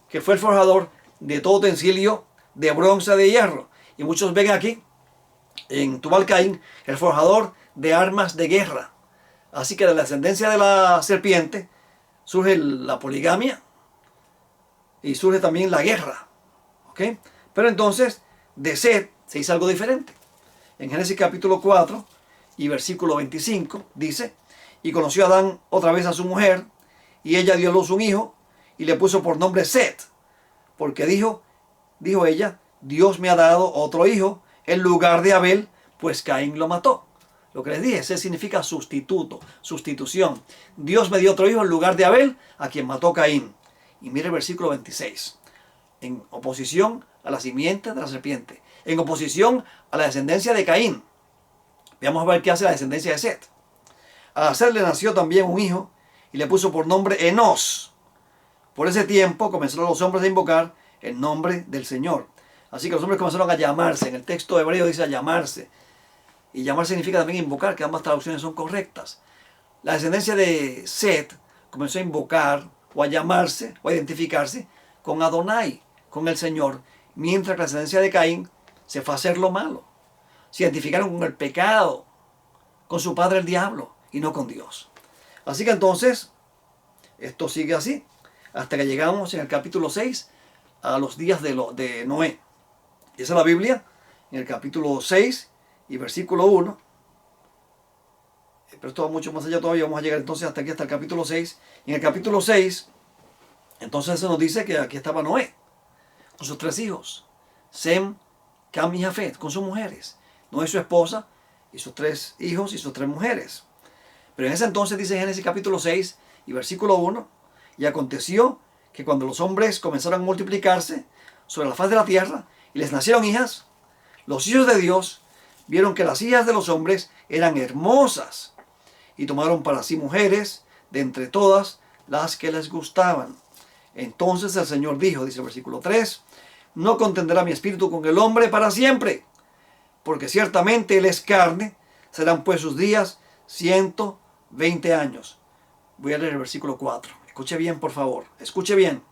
que fue el forjador de todo utensilio de bronce, de hierro. Y muchos ven aquí, en Tubal Caín, el forjador de armas de guerra. Así que de la descendencia de la serpiente surge la poligamia y surge también la guerra. ¿Ok? Pero entonces, de Set se hizo algo diferente. En Génesis capítulo 4 y versículo 25 dice: y conoció a Adán otra vez a su mujer, y ella dio a luz un hijo, y le puso por nombre Set, porque dijo ella: Dios me ha dado otro hijo en lugar de Abel, pues Caín lo mató. Lo que les dije, Set significa sustituto, sustitución. Dios me dio otro hijo en lugar de Abel, a quien mató Caín. Y mire el versículo 26. En oposición a la simiente de la serpiente, en oposición a la descendencia de Caín. Veamos a ver qué hace la descendencia de Set. A Set le nació también un hijo y le puso por nombre Enos. Por ese tiempo comenzaron los hombres a invocar el nombre del Señor. Así que los hombres comenzaron a llamarse. En el texto hebreo dice a llamarse. Y llamar significa también invocar, que ambas traducciones son correctas. La descendencia de Set comenzó a invocar o a llamarse o a identificarse con Adonai, con el Señor, mientras que la descendencia de Caín se fue a hacer lo malo. Se identificaron con el pecado, con su padre el diablo y no con Dios. Así que entonces, esto sigue así, hasta que llegamos en el capítulo 6 a los días de Noé. Y esa es la Biblia, en el capítulo 6 y versículo 1. Pero esto va mucho más allá todavía, vamos a llegar entonces hasta aquí, hasta el capítulo 6. Y en el capítulo 6, entonces se nos dice que aquí estaba Noé, con sus tres hijos, Sem, Cam y Jafet, con sus mujeres. Noé, su esposa, y sus tres hijos y sus tres mujeres. Pero en ese entonces dice Génesis capítulo 6 y versículo 1, y aconteció que cuando los hombres comenzaron a multiplicarse sobre la faz de la tierra, y les nacieron hijas, los hijos de Dios vieron que las hijas de los hombres eran hermosas y tomaron para sí mujeres de entre todas las que les gustaban. Entonces el Señor dijo, dice el versículo 3, no contenderá mi espíritu con el hombre para siempre, porque ciertamente él es carne, serán pues sus días 120 años. Voy a leer el versículo 4. Escuche bien, por favor. Escuche bien.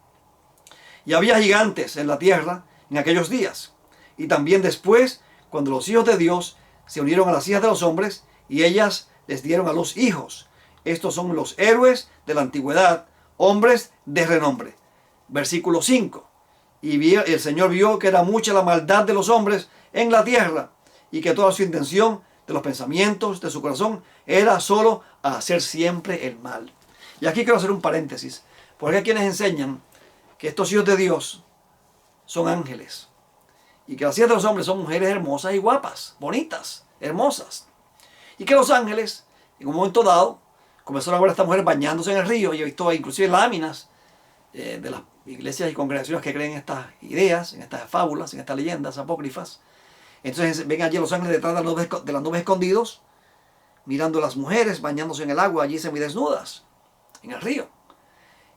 Y había gigantes en la tierra en aquellos días. Y también después, cuando los hijos de Dios se unieron a las hijas de los hombres, y ellas les dieron a los hijos. Estos son los héroes de la antigüedad, hombres de renombre. Versículo 5. Y el Señor vio que era mucha la maldad de los hombres en la tierra, y que toda su intención de los pensamientos de su corazón era solo hacer siempre el mal. Y aquí quiero hacer un paréntesis, porque hay quienes enseñan que estos hijos de Dios son ángeles, y que las hijas de los hombres son mujeres hermosas y guapas, bonitas, hermosas, y que los ángeles, en un momento dado, comenzaron a ver a estas mujeres bañándose en el río, y he visto inclusive láminas de las iglesias y congregaciones que creen en estas ideas, en estas fábulas, en estas leyendas apócrifas. Entonces ven allí a los ángeles detrás de las nubes escondidos, mirando a las mujeres bañándose en el agua, allí semidesnudas, en el río.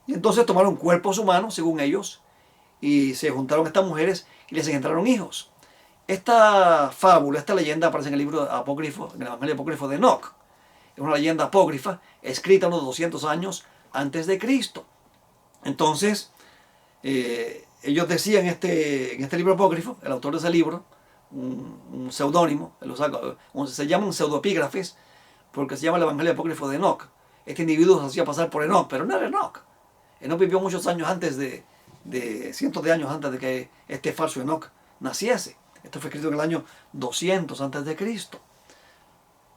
Y entonces tomaron cuerpos humanos, según ellos, y se juntaron estas mujeres y les engendraron hijos. Esta fábula, esta leyenda aparece en el libro apócrifo, en el Evangelio apócrifo de Enoc. Es una leyenda apócrifa escrita unos 200 años antes de Cristo. Entonces, ellos decían en este libro apócrifo, el autor de ese libro, un seudónimo, se llaman pseudoepígrafes, porque se llama el Evangelio apócrifo de Enoc. Este individuo se hacía pasar por Enoc, pero no era Enoc. Enoc vivió muchos años antes de cientos de años antes de que este falso Enoc naciese. Esto fue escrito en el año 200 antes de Cristo.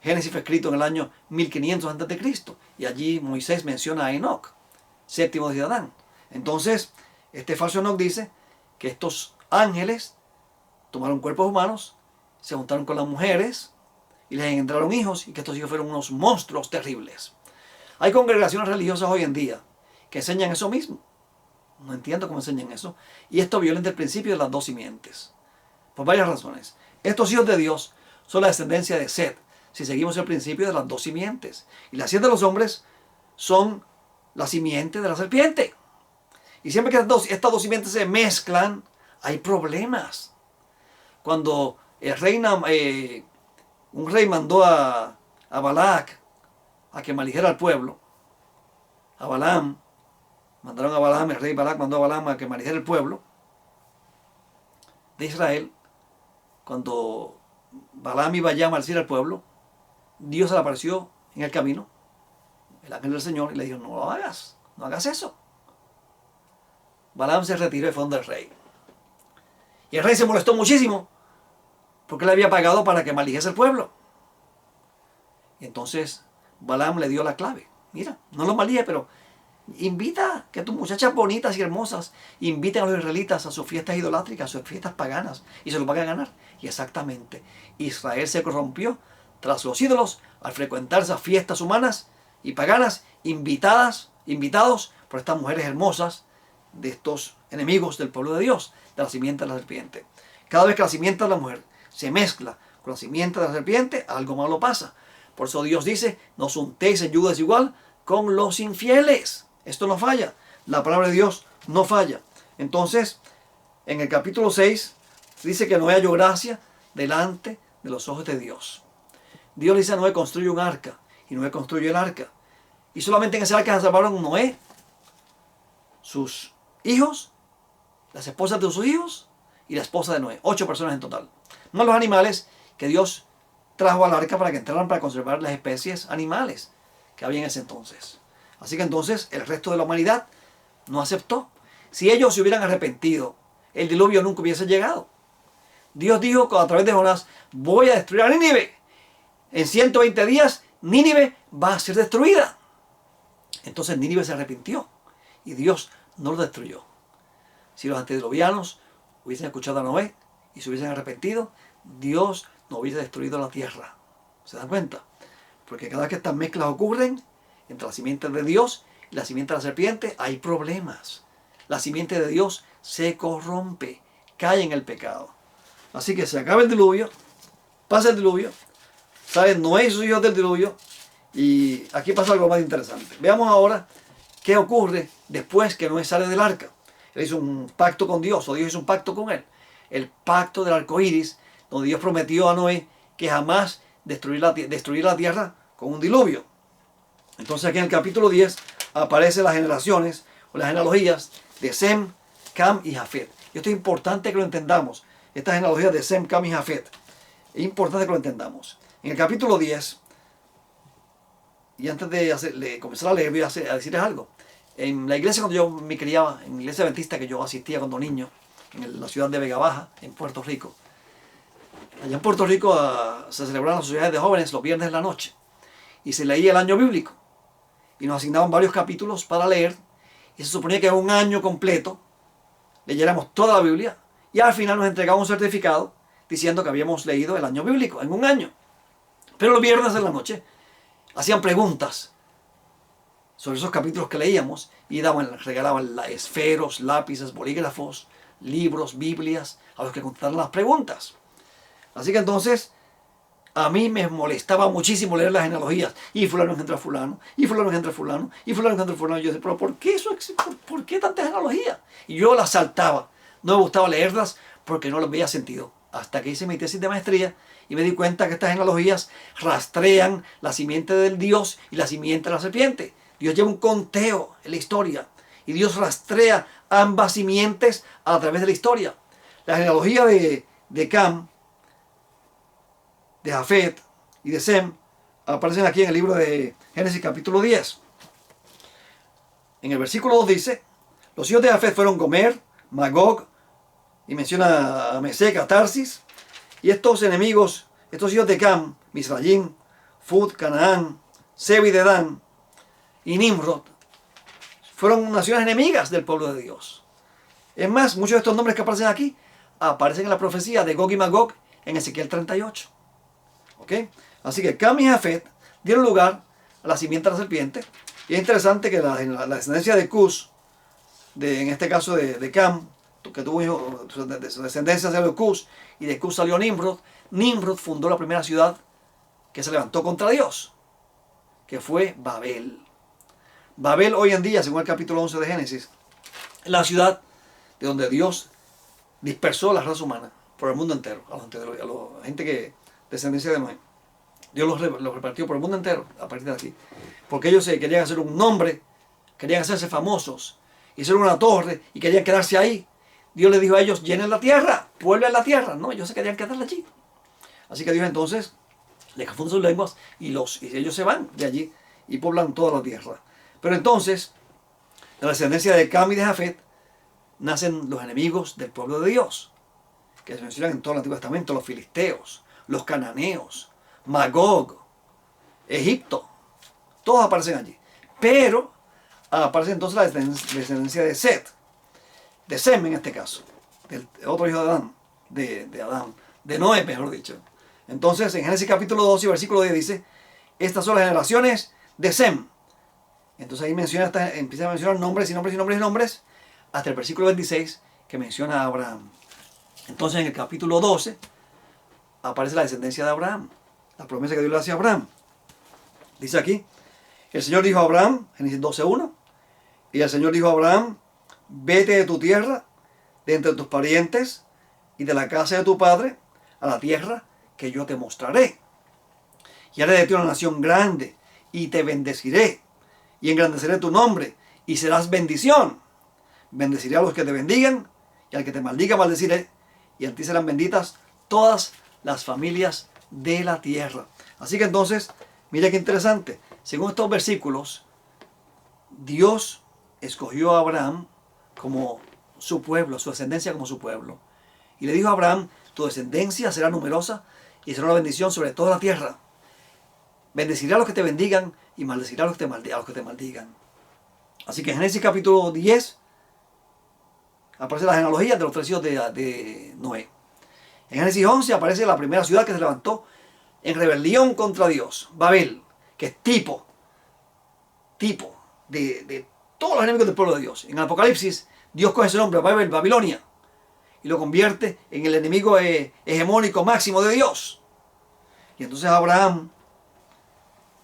Génesis fue escrito en el año 1500 antes de Cristo, y allí Moisés menciona a Enoc, séptimo de Adán. Entonces, este falso Enoc dice que estos ángeles tomaron cuerpos humanos, se juntaron con las mujeres y les engendraron hijos, y que estos hijos fueron unos monstruos terribles. Hay congregaciones religiosas hoy en día que enseñan eso mismo. No entiendo cómo enseñan eso. Y esto violenta el principio de las dos simientes. Por varias razones. Estos hijos de Dios son la descendencia de Set, si seguimos el principio de las dos simientes. Y las hijas de los hombres son la simiente de la serpiente. Y siempre que estas dos simientes se mezclan, hay problemas. Cuando un rey mandó a Balac a que maldijera al pueblo, a Balaam, el rey Balac mandó a Balaam a que maldijera el pueblo de Israel. Cuando Balaam iba ya a maldecir al pueblo, Dios se le apareció en el camino, el ángel del Señor, y le dijo, no lo hagas, no hagas eso. Balaam se retiró y fue donde el rey. Y el rey se molestó muchísimo, porque le había pagado para que maldijese el pueblo. Y entonces Balaam le dio la clave. Mira, no lo maldiga, pero invita que tus muchachas bonitas y hermosas inviten a los israelitas a sus fiestas idolátricas, a sus fiestas paganas, y se los van a ganar. Y exactamente, Israel se corrompió tras los ídolos al frecuentar esas fiestas humanas y paganas invitados por estas mujeres hermosas de estos enemigos del pueblo de Dios, de la simiente de la serpiente. Cada vez que la simiente de la mujer se mezcla con la simiente de la serpiente, algo malo pasa. Por eso Dios dice, no os untéis en yugo desigual con los infieles. Esto no falla. La palabra de Dios no falla. Entonces, en el capítulo 6, dice que Noé halló gracia delante de los ojos de Dios. Dios le dice a Noé, construye un arca. Y Noé construye el arca. Y solamente en ese arca se salvaron Noé, sus hijos, las esposas de sus hijos y la esposa de Noé. 8 personas en total. No los animales que Dios trajo al arca para que entraran para conservar las especies animales que había en ese entonces. Así que entonces el resto de la humanidad no aceptó. Si ellos se hubieran arrepentido, el diluvio nunca hubiese llegado. Dios dijo a través de Jonás, voy a destruir a Nínive. En 120 días Nínive va a ser destruida. Entonces Nínive se arrepintió y Dios no lo destruyó. Si los antediluvianos hubiesen escuchado a Noé y se hubiesen arrepentido, Dios no hubiese destruido la tierra. ¿Se dan cuenta? Porque cada vez que estas mezclas ocurren entre la simiente de Dios y la simiente de la serpiente, hay problemas. La simiente de Dios se corrompe, cae en el pecado. Así que se acaba el diluvio, pasa el diluvio, salen Noé y sus hijos del diluvio, y aquí pasa algo más interesante. Veamos ahora qué ocurre después que Noé sale del arca. Él hizo un pacto con Dios, o Dios hizo un pacto con él. El pacto del arco iris, donde Dios prometió a Noé que jamás destruir la tierra con un diluvio. Entonces aquí en el capítulo 10 aparecen las generaciones o las genealogías de Sem, Cam y Jafet. Y esto es importante que lo entendamos. Estas genealogías de Sem, Cam y Jafet. Es importante que lo entendamos. En el capítulo 10, y antes de comenzar a leer, voy a decirles algo. En la iglesia cuando yo me criaba, en la iglesia adventista que yo asistía cuando niño, en la ciudad de Vega Baja, en Puerto Rico. Allá en Puerto Rico se celebraban las sociedades de jóvenes los viernes en la noche. Y se leía el año bíblico. Y nos asignaban varios capítulos para leer. Y se suponía que en un año completo leyéramos toda la Biblia. Y al final nos entregaban un certificado diciendo que habíamos leído el año bíblico en un año. Pero los viernes en la noche hacían preguntas sobre esos capítulos que leíamos y regalaban esferos, lápices, bolígrafos, libros, Biblias a los que contestaran las preguntas. Así que entonces a mí me molestaba muchísimo leer las genealogías. Y fulano engendra a fulano, y fulano engendra a fulano, y fulano engendra a fulano. Y yo decía, pero ¿por qué eso? ¿Por qué tanta genealogía? Y yo las saltaba. No me gustaba leerlas porque no les veía sentido. Hasta que hice mi tesis de maestría y me di cuenta que estas genealogías rastrean la simiente del Dios y la simiente de la serpiente. Dios lleva un conteo en la historia y Dios rastrea ambas simientes a través de la historia. La genealogía de Cam, de Jafet y de Sem aparecen aquí en el libro de Génesis capítulo 10. En el versículo 2 dice, los hijos de Jafet fueron Gomer, Magog, y menciona a Mesec, a Tarsis, y estos enemigos, estos hijos de Cam, Misrayim, Fud, Canaán, Seb y Dedán, y Nimrod, fueron naciones enemigas del pueblo de Dios. Es más, muchos de estos nombres que aparecen aquí aparecen en la profecía de Gog y Magog en Ezequiel 38. ¿Ok? Así que Cam y Jafet dieron lugar a la simiente de la serpiente. Y es interesante que la descendencia de Cus, en este caso de Cam, que tuvo hijo, de su descendencia salió Cus, y de Cus salió Nimrod. Nimrod fundó la primera ciudad que se levantó contra Dios, que fue Babel. Babel hoy en día, según el capítulo 11 de Génesis, es la ciudad de donde Dios dispersó a la raza humana por el mundo entero, a la gente que descendencia de Noé. Dios los repartió por el mundo entero a partir de aquí. Porque ellos querían hacer un nombre, querían hacerse famosos, hicieron una torre y querían quedarse ahí. Dios les dijo a ellos, llenen la tierra, pueblen la tierra. No, ellos se querían quedar allí. Así que Dios entonces les confunde sus lenguas y ellos se van de allí y poblan toda la tierra. Pero entonces, de la descendencia de Cam y de Jafet, nacen los enemigos del pueblo de Dios, que se mencionan en todo el Antiguo Testamento, los filisteos, los cananeos, Magog, Egipto, todos aparecen allí. Pero aparece entonces la descendencia de Set, de Sem en este caso, del otro hijo de Adán, de Adán, de Noé, mejor dicho. Entonces en Génesis capítulo 12 y versículo 10 dice, estas son las generaciones de Sem. Entonces ahí empieza a mencionar nombres y nombres y nombres y nombres, hasta el versículo 26 que menciona a Abraham. Entonces en el capítulo 12 aparece la descendencia de Abraham, la promesa que Dios le hace a Abraham. Dice aquí, el Señor dijo a Abraham, Génesis 12:1, y el Señor dijo a Abraham, vete de tu tierra, de entre tus parientes y de la casa de tu padre, a la tierra que yo te mostraré. Y haré de ti una nación grande, y te bendeciré, y engrandeceré tu nombre, y serás bendición. Bendeciré a los que te bendigan, y al que te maldiga maldeciré, y a ti serán benditas todas las familias de la tierra. Así que entonces, mira qué interesante. Según estos versículos, Dios escogió a Abraham como su pueblo, su descendencia como su pueblo. Y le dijo a Abraham, tu descendencia será numerosa y será una bendición sobre toda la tierra. Bendeciré a los que te bendigan y maldeciré a los que te maldigan. Así que en Génesis capítulo 10 aparece la genealogía de los 3 hijos de Noé. En Génesis 11 aparece la primera ciudad que se levantó en rebelión contra Dios, Babel, que es tipo de todos los enemigos del pueblo de Dios. En Apocalipsis, Dios coge ese nombre, Babel, Babilonia, y lo convierte en el enemigo hegemónico máximo de Dios. Y entonces Abraham,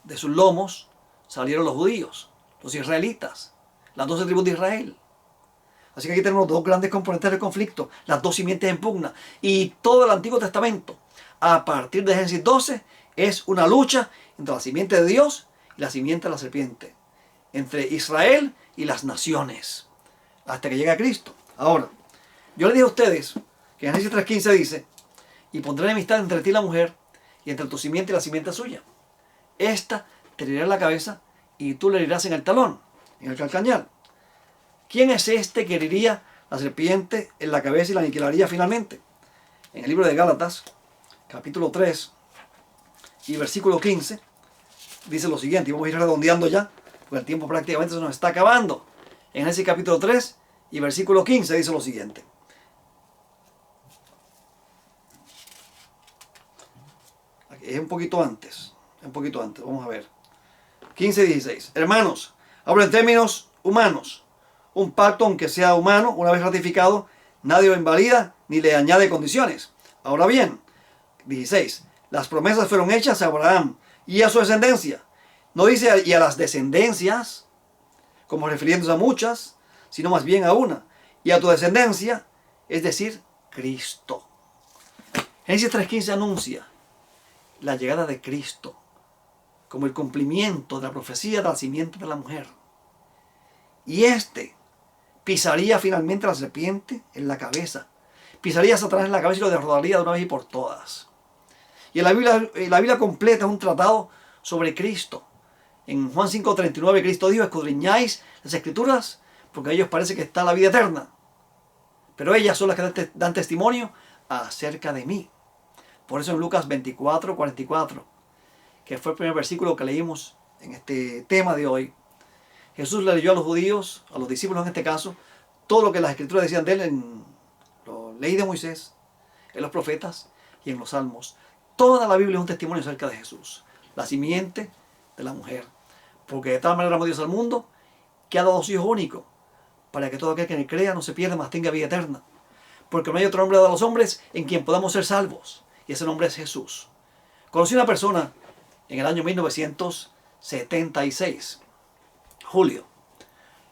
de sus lomos, salieron los judíos, los israelitas, las 12 tribus de Israel. Así que aquí tenemos dos grandes componentes del conflicto, las dos simientes en pugna. Y todo el Antiguo Testamento, a partir de Génesis 12, es una lucha entre la simiente de Dios y la simiente de la serpiente, entre Israel y las naciones, hasta que llegue a Cristo. Ahora, yo les dije a ustedes que en Génesis 3:15 dice: y pondré enemistad entre ti y la mujer, y entre tu simiente y la simiente suya. Esta te herirá en la cabeza, y tú le herirás en el talón, en el calcañar. ¿Quién es este que heriría la serpiente en la cabeza y la aniquilaría finalmente? En el libro de Gálatas, capítulo 3 y versículo 15, dice lo siguiente, y vamos a ir redondeando ya, porque el tiempo prácticamente se nos está acabando. En ese capítulo 3 y versículo 15 dice lo siguiente: es un poquito antes, vamos a ver. 15 y 16. Hermanos, hablo en términos humanos. Un pacto, aunque sea humano, una vez ratificado, nadie lo invalida ni le añade condiciones. Ahora bien, 16. Las promesas fueron hechas a Abraham y a su descendencia. No dice y a las descendencias, como refiriéndose a muchas, sino más bien a una. Y a tu descendencia, es decir, Cristo. Génesis 3:15 anuncia la llegada de Cristo como el cumplimiento de la profecía de la simiente de la mujer. Y pisaría finalmente a la serpiente en la cabeza. Pisaría a Satanás en la cabeza y lo derrotaría de una vez y por todas. Y en la Biblia completa es un tratado sobre Cristo. En Juan 5:39 Cristo dijo: escudriñáis las Escrituras porque a ellos parece que está la vida eterna, pero ellas son las que dan testimonio acerca de mí. Por eso en Lucas 24:44, que fue el primer versículo que leímos en este tema de hoy, Jesús le leyó a los judíos, a los discípulos en este caso, todo lo que las Escrituras decían de él en la ley de Moisés, en los profetas y en los salmos. Toda la Biblia es un testimonio acerca de Jesús, la simiente de la mujer. Porque de tal manera amó Dios al mundo, que ha dado a su Hijo único, para que todo aquel que en él crea no se pierda, mas tenga vida eterna. Porque no hay otro nombre dado a los hombres en quien podamos ser salvos, y ese nombre es Jesús. Conocí una persona en el año 1976, julio.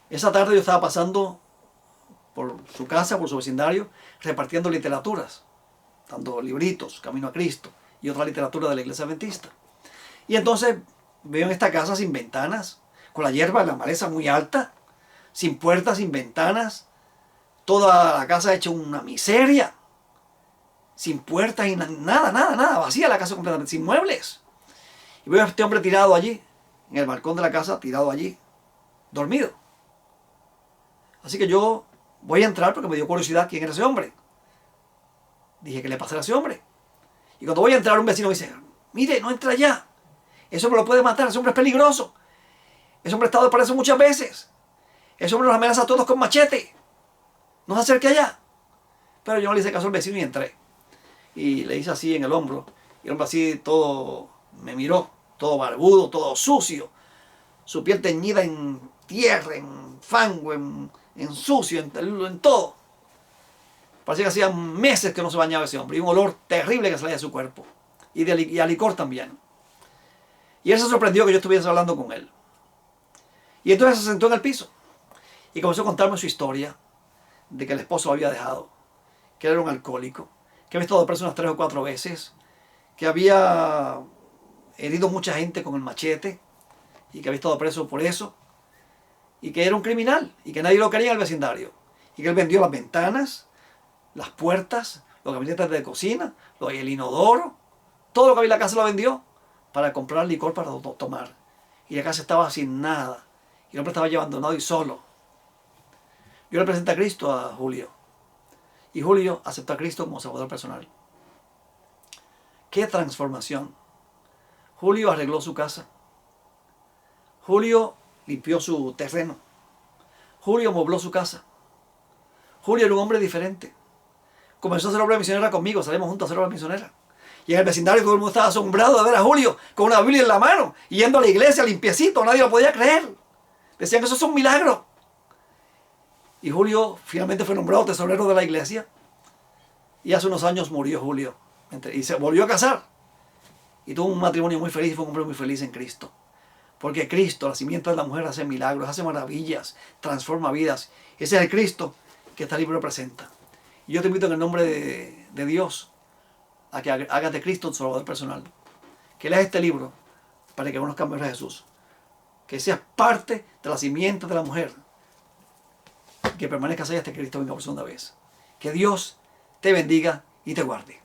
Esa tarde yo estaba pasando por su casa, por su vecindario, repartiendo literaturas, dando libritos, Camino a Cristo, y otra literatura de la iglesia adventista. Y entonces veo en esta casa sin ventanas, con la hierba, la maleza muy alta, sin puertas, sin ventanas, toda la casa hecha una miseria, sin puertas y nada, vacía la casa completamente, sin muebles. Y veo a este hombre tirado allí, en el balcón de la casa, tirado allí, dormido. Así que yo voy a entrar porque me dio curiosidad quién era ese hombre. Dije, ¿qué le pasará a ese hombre? Y cuando voy a entrar, un vecino me dice: mire, no entra allá. Ese hombre lo puede matar, ese hombre es peligroso. Ese hombre ha estado preso muchas veces. Ese hombre nos amenaza a todos con machete. No se acerque allá. Pero yo no le hice caso al vecino y entré. Y le hice así en el hombro. Y el hombre así todo me miró, todo barbudo, todo sucio. Su piel teñida en tierra, en fango, en sucio, en todo. Parecía que hacía meses que no se bañaba ese hombre. Y un olor terrible que salía de su cuerpo. Y a licor también. Y él se sorprendió que yo estuviese hablando con él. Y entonces se sentó en el piso. Y comenzó a contarme su historia. De que el esposo lo había dejado. Que él era un alcohólico. Que había estado preso unas 3 o 4 veces. Que había herido mucha gente con el machete. Y que había estado preso por eso. Y que era un criminal. Y que nadie lo quería en el vecindario. Y que él vendió las ventanas, las puertas, los gabinetes de cocina, el inodoro. Todo lo que había en la casa lo vendió para comprar licor para tomar. Y la casa estaba sin nada. Y el hombre estaba abandonado y solo. Yo le presenté a Cristo a Julio. Y Julio aceptó a Cristo como salvador personal. ¡Qué transformación! Julio arregló su casa. Julio limpió su terreno. Julio mobló su casa. Julio era un hombre diferente. Comenzó a hacer obra misionera conmigo. Salimos juntos a hacer obra misionera. Y en el vecindario todo el mundo estaba asombrado de ver a Julio con una Biblia en la mano, yendo a la iglesia limpiecito. Nadie lo podía creer. Decían que eso es un milagro. Y Julio finalmente fue nombrado tesorero de la iglesia. Y hace unos años murió Julio. Y se volvió a casar. Y tuvo un matrimonio muy feliz, fue un hombre muy feliz en Cristo. Porque Cristo, la simiente de la mujer, hace milagros, hace maravillas, transforma vidas. Ese es el Cristo que este libro presenta. Y yo te invito en el nombre de Dios a que hagas de Cristo tu salvador personal. Que leas este libro para que conozcas mejor a Jesús. Que seas parte de la simiente de la mujer. Que permanezcas ahí hasta que Cristo venga por segunda vez. Que Dios te bendiga y te guarde.